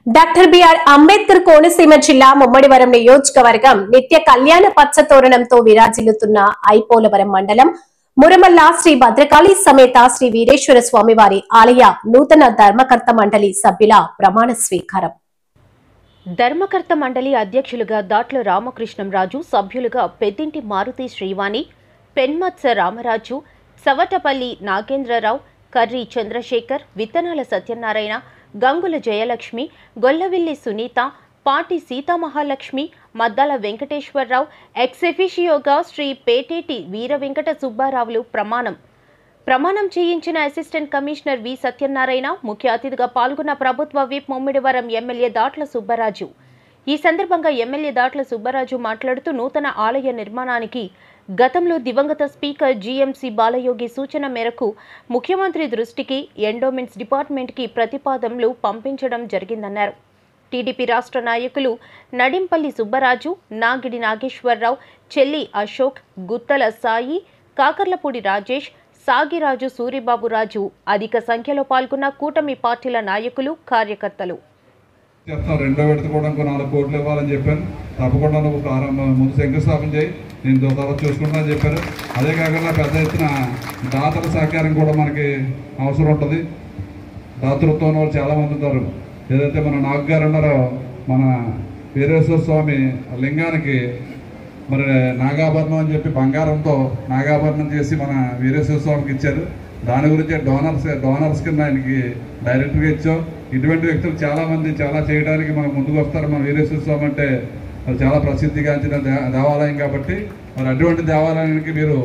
Doctor BR Ambedkar Konaseema జిల్లా ముమ్మడివరం నియోజకవర్గం నిత్య కళ్యాణ పచ్చతోరణంతో విరాజిల్లుతున్న ఐపోలవరం మండలం మురమల్ల శ్రీ భద్రకాళి సమేత శ్రీ వీరేశ్వర స్వామివారి ఆలయ నూతన ధర్మకర్త మండలి సభ్యుల ప్రమాణ స్వీకారం. ధర్మకర్త మండలి అధ్యక్షులుగా దాట్ల రామకృష్ణంరాజు, సభ్యులుగా పెద్దింటి మారుతి శ్రీవాణి, పెన్మత్స రామరాజు, సవటపల్లి నాగేంద్రరావు, కర్రీ చంద్రశేఖర్, విత్తనాల సత్యనారాయణ, గంగుల జయలక్ష్మి, గొల్లవిల్లి సునీత, పాటి సీతామహాలక్ష్మి, మద్దాల వెంకటేశ్వరరావు, ఎక్సెఫిషియోగా శ్రీ పేటేటి వీర వెంకట సుబ్బారావులు ప్రమాణం చేయించిన అసిస్టెంట్ కమిషనర్ వి సత్యనారాయణ, ముఖ్య అతిథిగా పాల్గొన్న ప్రభుత్వ విప్ ముమ్మిడివరం ఎమ్మెల్యే దాట్ల సుబ్బరాజు. ఈ సందర్భంగా ఎమ్మెల్యే దాట్ల సుబ్బరాజు మాట్లాడుతూ నూతన ఆలయ నిర్మాణానికి గతంలో దివంగత స్పీకర్ జీఎంసీ బాలయోగి సూచన మేరకు ముఖ్యమంత్రి దృష్టికి ఎండోమెంట్స్ డిపార్ట్మెంట్కి ప్రతిపాదనలు పంపించడం జరిగిందన్నారు. టీడీపీ రాష్ట్ర నాయకులు నడింపల్లి సుబ్బరాజు, నాగిడి నాగేశ్వరరావు, చెల్లి అశోక్, గుత్తల సాయి, కాకర్లపూడి రాజేష్, సాగిరాజు, సూరిబాబురాజు అధిక సంఖ్యలో పాల్గొన్న కూటమి పార్టీల నాయకులు, కార్యకర్తలు. రెండో విడత కూడా 4 కోట్లు ఇవ్వాలని చెప్పాను. తప్పకుండా నువ్వు ముందు శంకుస్థాపన చేయి, నేను తర్వాత చూసుకుంటానని చెప్పారు. అదే కాకుండా పెద్ద ఎత్తున దాతల సహకారం కూడా మనకి అవసరం ఉంటుంది. దాతృత్వం వాళ్ళు చాలామంది ఉంటారు. ఏదైతే మన నాగ్ గారు ఉన్నారో, మన వీరేశ్వర స్వామి లింగానికి మరి నాగాభరణం అని చెప్పి బంగారంతో నాగాభరణం చేసి మన వీరేశ్వర స్వామికి ఇచ్చారు. దాని గురించి డోనర్స్ కింద ఆయనకి డైరెక్ట్గా ఇచ్చాం. ఇటువంటి వ్యక్తులు చాలామంది చాలా చేయడానికి మనకు ముందుకు వస్తారు. మన వీరేశ్వర స్వామి అంటే చాలా ప్రసిద్ధిగాంచిన దేవాలయం కాబట్టి మరి అటువంటి దేవాలయానికి మీరు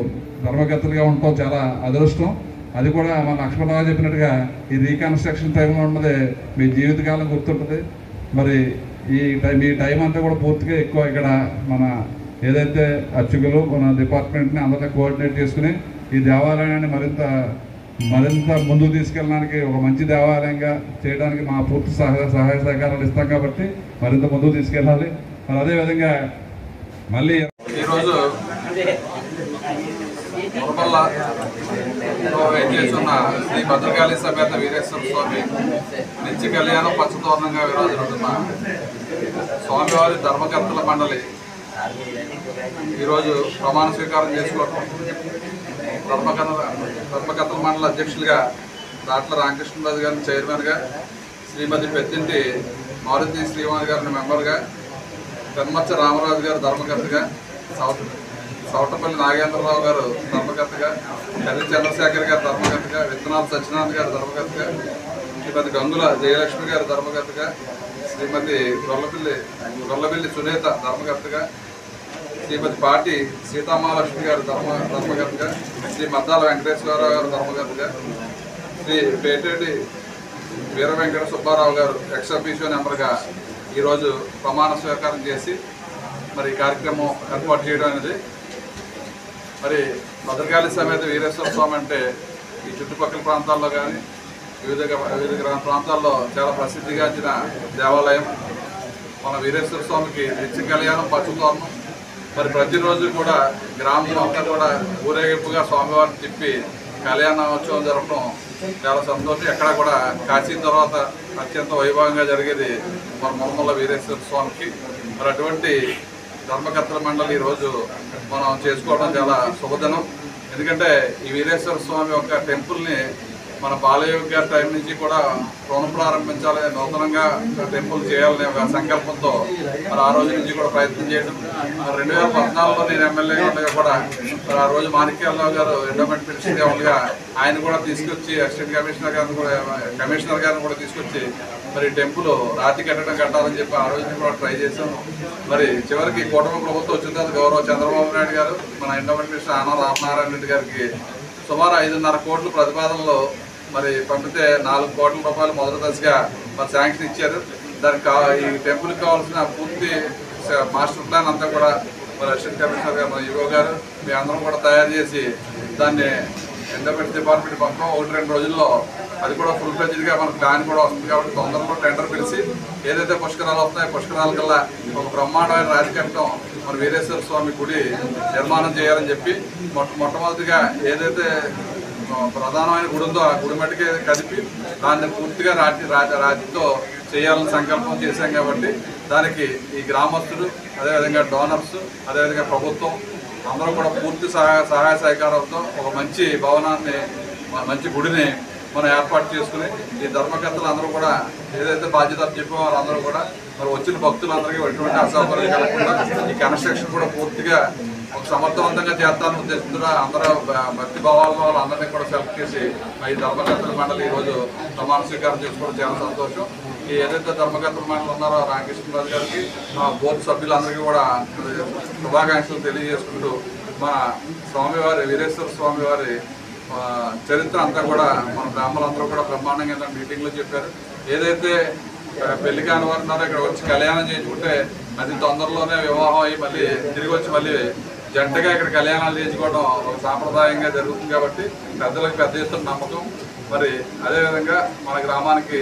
ధర్మకర్తలుగా ఉండటం చాలా అదృష్టం. అది కూడా మన లక్ష్మణరావు చెప్పినట్టుగా ఈ రీకన్స్ట్రక్షన్ టైంలో ఉన్నది మీ జీవితకాలం గుర్తుంటుంది. మరి మీ టైం అంతా కూడా పూర్తిగా ఎక్కువ ఇక్కడ మన ఏదైతే అర్చకులు మన డిపార్ట్మెంట్ని అందరినీ కోఆర్డినేట్ చేసుకుని ఈ దేవాలయాన్ని మరింత ముందుకు తీసుకెళ్ళడానికి ఒక మంచి దేవాలయంగా చేయడానికి మా పూర్తి సహాయ సహకారాలు ఇస్తాం కాబట్టి మరింత ముందుకు తీసుకెళ్ళాలి. మరి అదేవిధంగా మళ్ళీ ఈరోజు మురమల్లలో చేస్తున్న శ్రీ భద్రకాళి సమేత వీరేశ్వర స్వామి నిత్య కళ్యాణం పచ్చతోరణంగా విరాజులుతున్న స్వామివారి ధర్మకర్తల మండలి ఈరోజు ప్రమాణ స్వీకారం చేసుకోవడం. ధర్మకర్తల మండలి అధ్యక్షులుగా దాట్ల రామకృష్ణరాజు గారిని చైర్మన్గా, శ్రీమతి పెద్దింటి మారుతి శ్రీవాణి గారిని మెంబర్గా, పెన్మత్స రామరాజు గారు ధర్మకర్తగా, సవటపల్లి నాగేంద్రరావు గారు ధర్మకర్తగా, కర్రీ చంద్రశేఖర్ గారు ధర్మకర్తగా, విత్తనాల సత్యనారాయణ గారు ధర్మకర్తగా, శ్రీమతి గంగుల జయలక్ష్మి గారు ధర్మకర్తగా, శ్రీమతి గొల్లవిల్లి సునీత ధర్మకర్తగా, శ్రీమతి పాటి సీతామహాలక్ష్మి గారు ధర్మకర్తగా, శ్రీ మద్దాల వెంకటేశ్వరరావు గారు ధర్మకర్తగా, శ్రీ పేటేటి వీర వెంకట సుబ్బారావు గారు ఎక్స్-అఫీషియో నెంబర్గా ఈరోజు ప్రమాణ స్వీకారం చేసి మరి ఈ కార్యక్రమం ఏర్పాటు చేయడం అనేది. మరి భద్రకాళి సమేత వీరేశ్వర స్వామి అంటే ఈ చుట్టుపక్కల ప్రాంతాల్లో కానీ వివిధ ప్రాంతాల్లో చాలా ప్రసిద్ధిగాంచిన దేవాలయం. మన వీరేశ్వర స్వామికి నిత్య కళ్యాణం పచ్చతోరణం. మరి ప్రతిరోజు కూడా గ్రామం అంతా కూడా ఊరేగింపుగా స్వామివారిని తిప్పి కళ్యాణోత్సవం జరపడం చాలా సంతోషం. ఎక్కడ కూడా కాశీ తర్వాత అత్యంత వైభవంగా జరిగేది మన మురమల్ల వీరేశ్వర స్వామికి. మరి అటువంటి ధర్మకర్తల మండలి ఈరోజు మనం చేసుకోవడం చాలా శుభదినం. ఎందుకంటే ఈ వీరేశ్వర స్వామి యొక్క టెంపుల్ని మన బాలయోగి గారి టైం నుంచి కూడా పునఃప్రారంభించాలి, నూతనంగా టెంపుల్ చేయాలనే ఒక సంకల్పంతో మరి ఆ రోజు నుంచి కూడా ప్రయత్నం చేయడం. 2014లో నేను ఎమ్మెల్యేగా ఉండగా కూడా మరి ఆ రోజు మాణిక్యాలరావు గారు ఎండోమెంట్ ప్రిన్సిపల్గా ఆయన కూడా తీసుకొచ్చి అసిస్టెంట్ కమిషనర్ గారిని కూడా తీసుకొచ్చి మరి టెంపుల్ రాతి కట్టాలని చెప్పి ఆ రోజు కూడా ట్రై చేశాం. మరి చివరికి కూటమి ప్రభుత్వం వచ్చిన తర్వాత గౌరవ చంద్రబాబు నాయుడు గారు మన ఎండోమెంట్ మినిస్టర్ ఆన రామనారాయణ రెడ్డి గారికి సుమారు 5.5 కోట్ల ప్రతిపాదనలో మరి పంపితే 4 కోట్ల రూపాయలు మొదటి దశగా మరి శాంక్షన్ ఇచ్చారు. దానికి ఈ టెంపుల్కి కావాల్సిన పూర్తి మాస్టర్ ప్లాన్ అంతా కూడా మరి అసిస్టెంట్ కమిషనర్ గారు, మన యువ గారు మీ అందరం కూడా తయారు చేసి దాన్ని ఎండోమెంట్స్ డిపార్ట్మెంట్ పంపడం 1-2 రోజుల్లో అది కూడా ఫుల్ ఫ్లెడ్జ్డ్గా మనకు ప్లాన్ కూడా వస్తుంది. కాబట్టి తొందరలో టెండర్ పిలిచి ఏదైతే పుష్కరాలు వస్తాయో పుష్కరాల కల్లా ఒక బ్రహ్మాండమైన రాజకీయం మన వీరేశ్వర స్వామి గుడి నిర్మాణం చేయాలని చెప్పి మొట్టమొదటిగా ఏదైతే ప్రధానమైన గుడి ఉందో ఆ గుడి మట్టికే కదిపి దాన్ని పూర్తిగా రాతితో చేయాలని సంకల్పం చేశాం కాబట్టి దానికి ఈ గ్రామస్తులు, అదేవిధంగా డోనర్స్, అదేవిధంగా ప్రభుత్వం అందరూ కూడా పూర్తి సహాయ సహకారాలతో ఒక మంచి భవనాన్ని, మంచి గుడిని మనం ఏర్పాటు చేసుకుని ఈ ధర్మకర్తలు అందరూ కూడా ఏదైతే బాధ్యత చెప్పే వాళ్ళందరూ కూడా మరి వచ్చిన భక్తులందరికీ ఎటువంటి అసౌకర్యం కలగకుండా ఈ కన్స్ట్రక్షన్ కూడా పూర్తిగా ఒక సమర్థవంతంగా చేస్తానని ఉద్దేశంతో అందరూ భక్తి భావాలను వాళ్ళందరినీ కూడా సెలెక్ట్ చేసి ఈ ధర్మకర్తల మండలి ఈరోజు ప్రమాణ స్వీకారం చేసుకోవడం చాలా సంతోషం. ఈ ఏదైతే ధర్మకర్తల మండలి ఉన్నారో రామకృష్ణరాజు గారికి, బోర్డు సభ్యులందరికీ కూడా శుభాకాంక్షలు తెలియజేసుకుంటూ మన స్వామివారి వీరేశ్వర స్వామి వారి చరిత్ర అంతా కూడా మన బ్రాహ్మణులందరూ కూడా బ్రహ్మాండంగా మీటింగ్లో చెప్పారు. ఏదైతే పెళ్లి కాని వారు ఉన్నారో ఇక్కడ వచ్చి కళ్యాణం చేయించుకుంటే అది తొందరలోనే వివాహం అయ్యి మళ్ళీ తిరిగి వచ్చి మళ్ళీ జంటగా ఇక్కడ కళ్యాణాలు చేయించుకోవడం ఒక సాంప్రదాయంగా జరుగుతుంది కాబట్టి పెద్దలకు పెద్ద ఎత్తున నమ్మకం. మరి అదేవిధంగా మన గ్రామానికి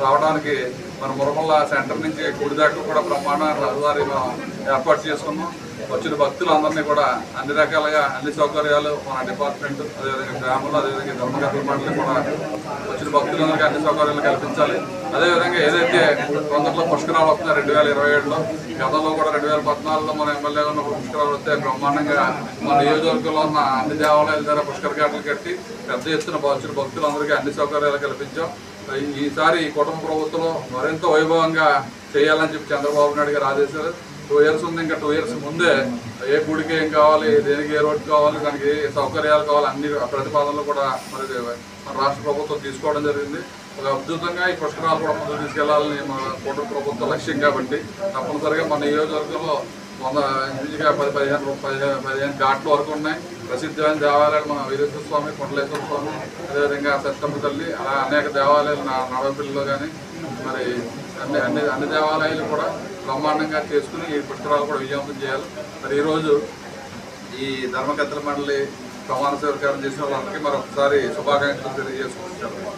రావడానికి మన మురమల్ల సెంటర్ నుంచి గుడి దాకా కూడా బ్రహ్మాండమైన రహదారి మనం ఏర్పాటు చేసుకున్నాం. వచ్చిన భక్తులందరినీ కూడా అన్ని రకాలుగా అన్ని సౌకర్యాలు మన డిపార్ట్మెంట్, అదేవిధంగా గ్రామంలో, అదేవిధంగా ధర్మకర్తల మండలి కూడా వచ్చిన భక్తులందరికీ అన్ని సౌకర్యాలు కల్పించాలి. అదేవిధంగా ఏదైతే తొందరలో పుష్కరాలు వస్తున్నాయి 2027లో, గతంలో కూడా 2014లో మన ఎమ్మెల్యే ఉన్నప్పుడు పుష్కరాలు వస్తే బ్రహ్మాండంగా మన నియోజకవర్గంలో ఉన్న అన్ని దేవాలయాల ద్వారా పుష్కర ఘాట్లు కట్టి పెద్ద ఎత్తున వచ్చిన భక్తులందరికీ అన్ని సౌకర్యాలు కల్పించాం. ఈసారి ఈ కుటుంబ ప్రభుత్వం మరింత వైభవంగా చేయాలని చెప్పి చంద్రబాబు నాయుడు గారు ఆదేశాలు. 2 years ఉంది, ఇంకా 2 years ముందే ఏ గుడికి ఏం కావాలి, దేనికి ఏ రోడ్డు కావాలి, దానికి ఏ సౌకర్యాలు కావాలి అన్ని ప్రతిపాదనలు కూడా మరి మన రాష్ట్ర ప్రభుత్వం తీసుకోవడం జరిగింది. ఒక అద్భుతంగా ఈ పుష్కరాలు కూడా ముందుకు తీసుకెళ్లాలని మన కుటుంబ ప్రభుత్వ లక్ష్యం కాబట్టి తప్పనిసరిగా మన నియోజకవర్గంలో 15 ఘాట్ల వరకు ఉన్నాయి. ప్రసిద్ధమైన దేవాలయాలు మన వీరేశ్వర స్వామి, కొండలేశ్వర స్వామి, అదేవిధంగా సత్తమ్మ తల్లి, అలా అనేక దేవాలయాలు నడవపిల్లిలో కానీ మరి అన్ని దేవాలయాలు కూడా బ్రహ్మాండంగా చేసుకుని ఈ పుష్కరాలు కూడా విజయవంతం చేయాలి. మరి ఈరోజు ఈ ధర్మకర్తల మండలి ప్రమాణ స్వీకారం చేసిన వాళ్ళందరికీ మరొకసారి శుభాకాంక్షలు తెలియజేసుకుంటున్నాను.